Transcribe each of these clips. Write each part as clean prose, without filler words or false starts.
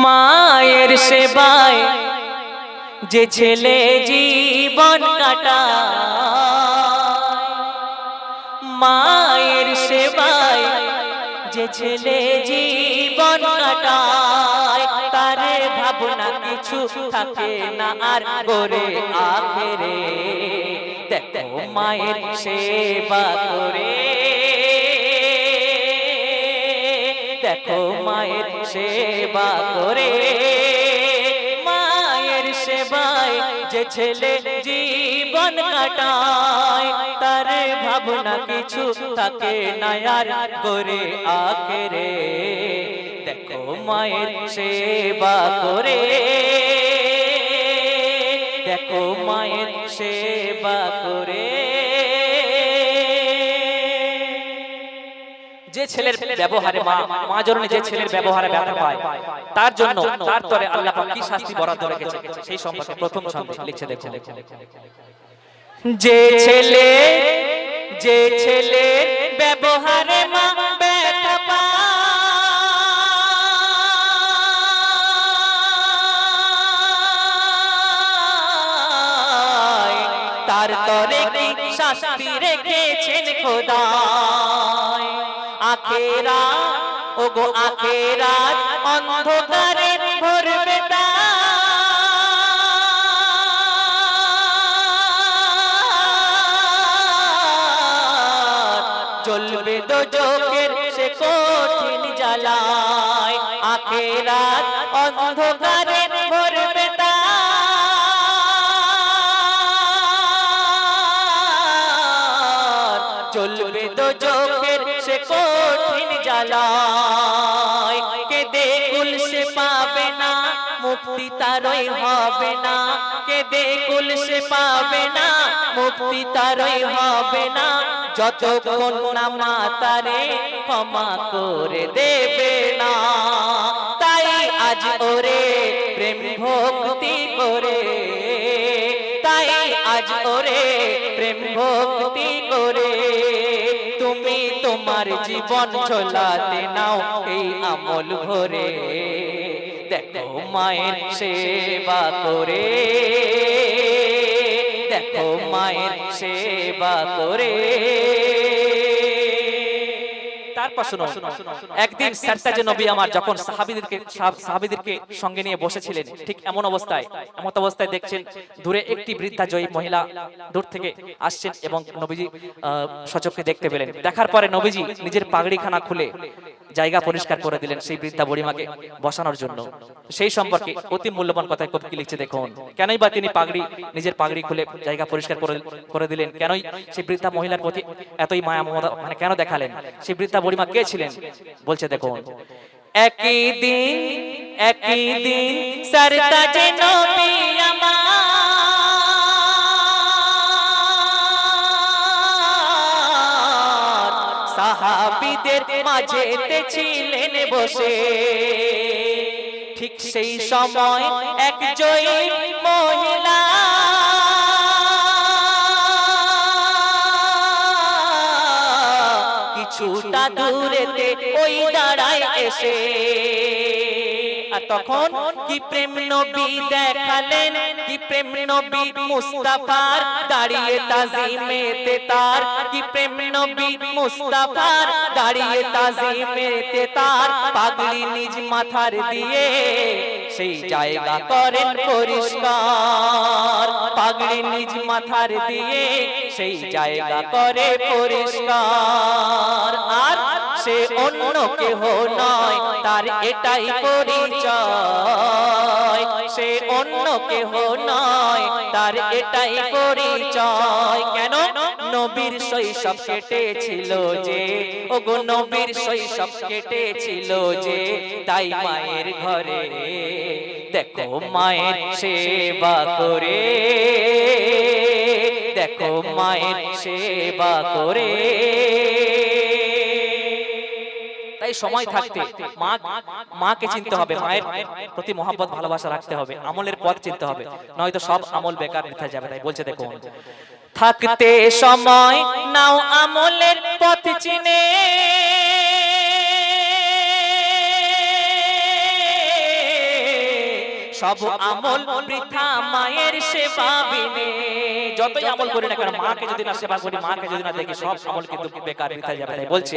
মায়ের সেবায় যে ছেলে জীবন কাটায়, মায়ের সেবায় যে ছেলে জীবন কাটায়, তার ভাবনা কিছু থাকে না আর করে আখেরে। দেখো মায়ের সেবা করে, দেখো মায়ের সেবা করে। মায়ের সেবায় যে ছেলে জীবন কাটায়, তার ভাবনা কিছু থাকে না আর করে আখেরে। দেখো মায়ের সেবা করে, দেখো মায়ের সেবা করে। যে ছেলের ব্যবহারে মা জননী যে ছেলের ব্যবহারে ব্যথা পায়, তার জন্য তার তরে আল্লাহ পাক কি শাস্তি বরাদ্দ রেখেছে সেই সম্পর্কে প্রথম ছন্দে লিখছে দেখো। যে ছেলের ব্যবহারে মা ব্যথা পায়, তার তরে কি শাস্তি রেখেছেন খোদা। আখেরা ওগো আখেরাত অন্ধকারে ভরবে জ্বলবে দোজখের সে কঠিন জ্বালায়। আখেরাত অন্ধকারে ভরবে জ্বলবে দোজখের সে কঠিন জ্বালায়। কেঁদে কুল সে পাবে না, মুক্তি তারই হবে না। কেঁদে কুল সে পাবে না, মুক্তি তারই হবে না, যতক্ষণ না মা তারে ক্ষমা করে দেবে না। তাই আজ ওরে প্রেম ভক্তি করে, তাই আজ ওরে প্রেম ভক্তি করে তুমি তোমার জীবন চলাতে নাও এই আমল ভরে। দেখো মায়ের সেবা করে, দেখো মায়ের সেবা করে। তারপর শুনো, একদিন সারতাজে নবী আমার যখন সাহাবীদেরকে সঙ্গে নিয়ে বসেছিলেন, ঠিক এমন অবস্থায় দেখছেন দূরে একটি বৃদ্ধা জয়ী মহিলা দূর থেকে আসছেন এবং নবীজি সচক্ষে দেখতে পেলেন। দেখার পরে নবীজি নিজের পাগড়িখানা খুলে জায়গা পরিষ্কার করে দিলেন সেই বৃদ্ধা বুড়িমাকে বসানোর জন্য। সেই সম্পর্কে অতি মূল্যবান কথা কবি কি লিখছে দেখুন। কেনই বা তিনি নিজের পাগড়ি খুলে জায়গা পরিষ্কার করে দিলেন, কেনই সেই বৃদ্ধা মহিলার প্রতি এতই মায়া মমতা মানে কেন দেখালেন? সেই বৃদ্ধা বুড়িমা কে ছিলেন বলছে দেখুন। একই দিন সারতাজে নবী আমার সাহাবীদের মাঝেতে ছিলেন বসে। ঠিক সেই সময় এক জয়ী মহিলা কিছুটা দূরেতে ওই দাঁড়ায় এসে। আর তখন কি প্রেম নবী দেখালেন, কি প্রেম নবী মুস্তাফার দাঁড়িয়ে তাজিমেতে তার, কি প্রেম নবী মুস্তাফার দাঁড়িয়ে তাজিমেতে তার। পাগড়ি নিজ মাথার দিয়ে সেই জায়গা করেন পরিষ্কার, পাগড়ি নিজ মাথার দিয়ে সেই জায়গা করে পরিষ্কার। আর সে অন্য কেহ নয়, তার এটাই পরিচয়। সে অন্য কেহ নয়, তার এটাই পরিচয়। কেন? নবীর শৈশব কেটেছিল যে, ওগো নবীর শৈশব কেটেছিল যে, তাই মায়ের ঘরে। দেখো মায়ের সেবা করে, দেখো মায়ের সেবা করে। তাই সময় থাকতে মাকে চিনতে হবে, মায়ের প্রতি মহব্বত ভালোবাসা রাখতে হবে, আমলের পথ চিনতে হবে, নয়তো সব আমল বেকার বৃথা যাবে। তাই বলছে দেখুন, থাকতে সময় নাও আমলের পথ চিনে, সব আমল বৃথা মায়ের সেবা বিনে। যতই আমল করি না কেন, মাকে যদি না সেবা করি, মাকে যদি না দেখি, সব আমল কিন্তু বেকার বৃথা যাবে। তাই বলছে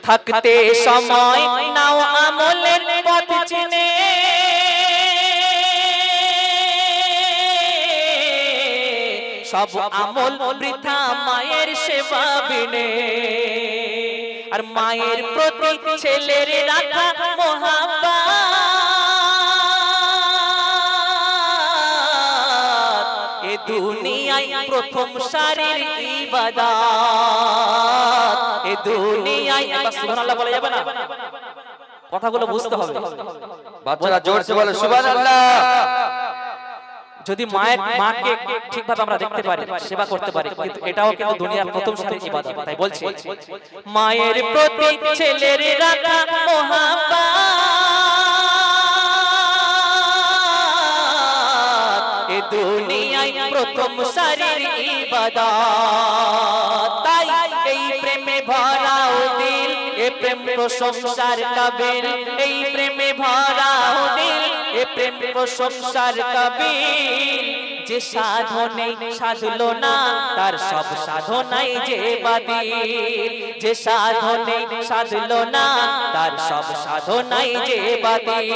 থাকতে সময় নাও আমলের পথ চিনে, সব আমল বৃথা মায়ের সেবা বিনে। আর মায়ের প্রতি ছেলের রাখা মহাব্বত, এ দুনিয়ায় প্রথম সারির ইবাদত। এ দুনিয়ায় সুবহানাল্লাহ বলা যাবে না? কথাগুলো বুঝতে হবে। বাচ্চারা জোরসে বলে সুবহানাল্লাহ। যদি মাকে ঠিকভাবে আমরা দেখতে পারি, সেবা করতে পারি, কিন্তু এটাও কিন্তু দুনিয়ার প্রথম সারির ইবাদত। তাই বলছে মায়ের প্রতি ছেলের রাখা মহাব্বত, এ দুনিয়ায় প্রথম সারির ইবাদত। তাই এই প্রেমে ভরাও দিল, এ প্রেম প্রশংসার কাবিল। এই প্রেমে ভরাও দিল, এ প্রেম প্রশংসার কাবিল। যে সাধনে সাধলো না, তার সব সাধনাই যে বাতিল। যে সাধনে সাধলো না, তার সব সাধনাই যে বাতিল।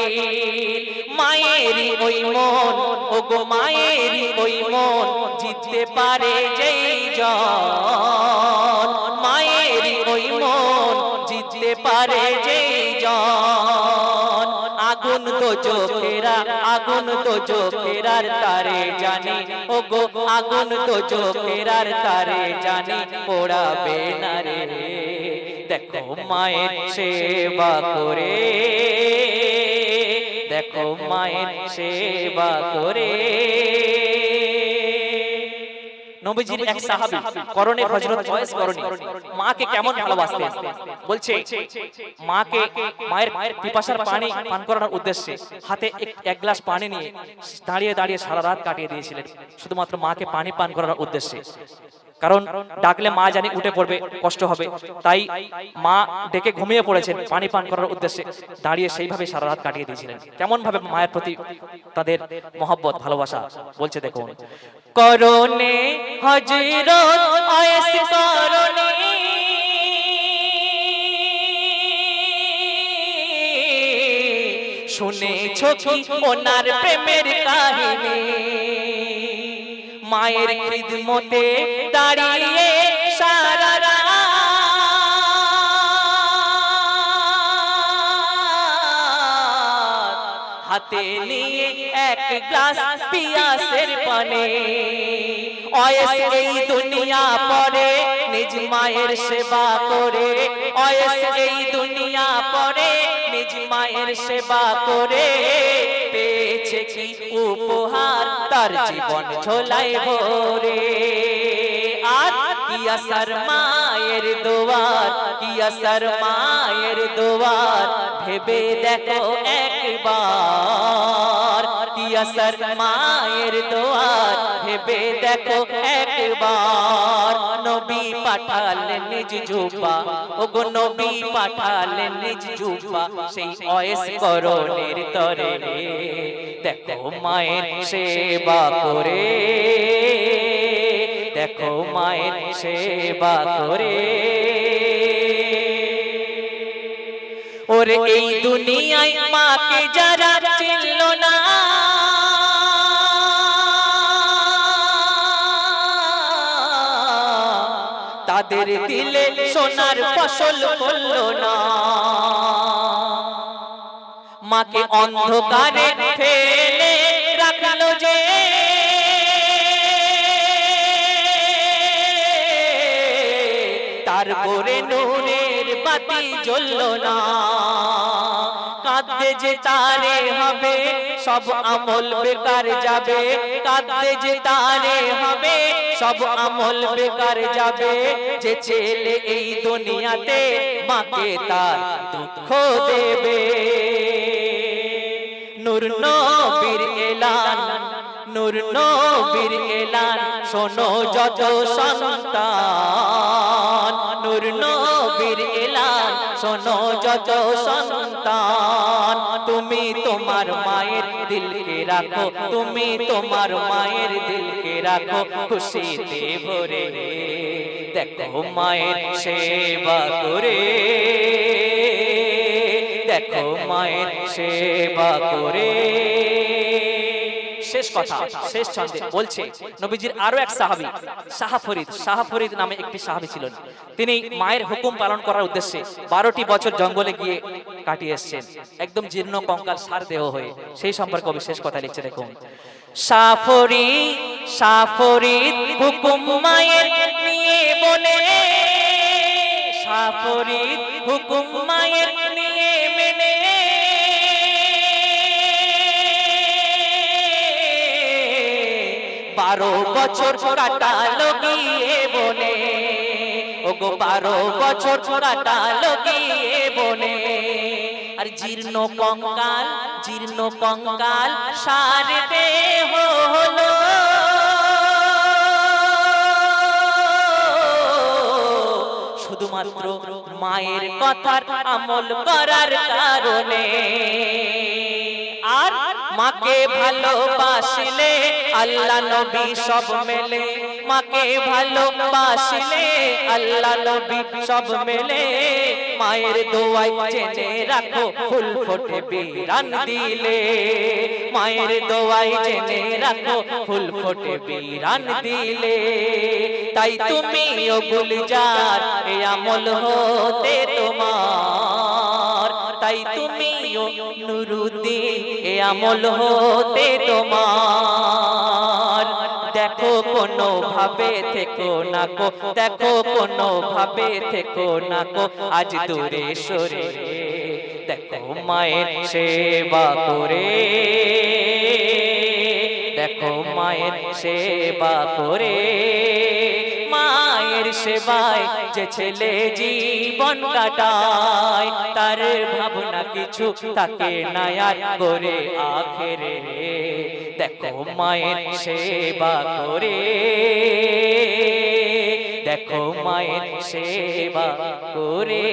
মায়েরই ওই মন, ও গো মায়েরই ওই মন, জিততে পারে যেই জন। মায়েরই ওই মন, জিততে পারে যেই জন। আগুন তো চোখেরা, আগুন তো চোখেরার তারে জানি, ও গো আগুন তো চোখেরার তারে জানি, পোড়াবে না রে। দেখো মায়ের সেবা করে, দেখো মায়ের সেবা করে। নবীজির এক সাহাবী করণে হযরত ওয়াইস করণী মাকে কেমন ভালোবাসতেন। বলছে মাকে, মায়ের পিপাসার পানি পান করানোর উদ্দেশ্যে হাতে এক গ্লাস পানি নিয়ে দাঁড়িয়ে দাঁড়িয়ে সারা রাত কাটিয়ে দিয়েছিলেন, শুধুমাত্র মাকে পানি পান করানোর উদ্দেশ্যে। কারণ ডাকলে মা জানি উঠে পড়বে, কষ্ট হবে, তাই মা ডেকে ঘুমিয়ে পড়েছেন, পানি পান করার উদ্দেশ্যে দাঁড়িয়ে সেইভাবে সারা রাত কাটিয়ে দিয়েছিলেন। কেমন ভাবে মায়ের প্রতি তাদের মহব্বত, ভালোবাসা। বলছে দেখুন করণে হযরত ওয়াইস করণী, শুনেছো কি ওনার প্রেমের কাহিনী। মায়ের খিদমতে দাঁড়িয়ে সারা রাত, হাতে নিয়ে এক গ্লাস পিয়াসের পানি। ওয়াইস এই দুনিয়া পরে নিজ মায়ের সেবা করে। ওয়াইস এই দুনিয়া পরে নিজ মায়ের সেবা করে। পেয়েছে কি উপহার, তার জীবন ঝোলায় ভরে। আর কি আসর মায়ের দোয়ার, কি আসর মায়ের দোয়ার, ভেবে দেখো একবার। কি আসর মায়ের দোয়ার, ভেবে দেখো একবার। নবী পাঠালেন নিজ জুব্বা, ও গো নবী পাঠালেন নিজ জুব্বা, সেই ওয়াইস করণীর তরে। দেখো মায়ের সেবা করে, দেখো মায়ের সেবা করে। ওরে এই দুনিয়ায় মাকে যারা চিনল না, তাদের দিলে সোনার ফসল ফলল না। মাকে অন্ধকারে ফেলে রাখলো যে, তার গোরে নূরের বাতি জ্বলল না। কাঁদতে যে তারে হবে, সব আমল বেকার যাবে। কাঁদতে যে তারে হবে, সব আমল বেকার যাবে। যে ছেলে এই দুনিয়াতে মাকে তার দুঃখ দেবে। নূর নবীর এলান, নূর নবীর এলান শোনো যত সন্তান, নূর নবীর এলান শোনো যত সন্তান। তুমি তোমার মায়ের দিলকে রাখো, তুমি তোমার মায়ের দিলকে রাখো খুশিতে ভরে। দেখো মায়ের সেবা করে, দেখো মায়ের সেবা করে। শেষ কথা, শেষ ছন্দে বলছে নবীজির আরো এক সাহাবী শাহ ফরিদ নামে একটি সাহাবী ছিলেন। তিনি মায়ের হুকুম পালন করার উদ্দেশ্যে 12টি বছর জঙ্গলে গিয়ে কাটিয়ে এসেছেন, একদম জীর্ণ কঙ্কাল সার দেহ হয়ে। সেই সম্পর্কে বিশেষ কথা লিখছে, দেখুন। শাহ ফরিদ হুকুম মায়ের নিয়ে বলে, শাহ ফরিদ হুকুম মায়ের নিয়ে মেনে 12 বছর কাটালো গিয়ে বনে, ওগো 12 বছর কাটালো গিয়ে বনে। আর জীর্ণ কঙ্কাল সার দেহ হলো, শুধুমাত্র মায়ের কথার আমল করার কারণে। আর মাকে ভালোবাসলে আল্লাহ নবী সব মেলে, মাকে ভালোবাসলে আল্লাহ নবী সব মেলে। মায়ের দোয়ায় জেনে রাখো ফুল ফোটে বিরান দিলে, মায়ের দোয়ায় জেনে রাখো ফুল ফোটে বিরান দিলে। তাই তুমি ও গুলজার এ আমল হতে তোমার, তাই তুমি ও নুরুদ্দিন এ আমল হতে তোমার। দেখো কোনো ভাবে থেকো না কো, দেখো কোনো ভাবে থেকো না কো আজ দূরে সরে। দেখো মায়ের সেবা করে, দেখো মায়ের সেবা করে। মায়ের সেবায় যে ছেলে জীবন কাটায়, তার ভাবনা কিছু থাকে না আর করে আখেরে। দেখো মায়ের সেবা করে, দেখো মায়ের সেবা করে।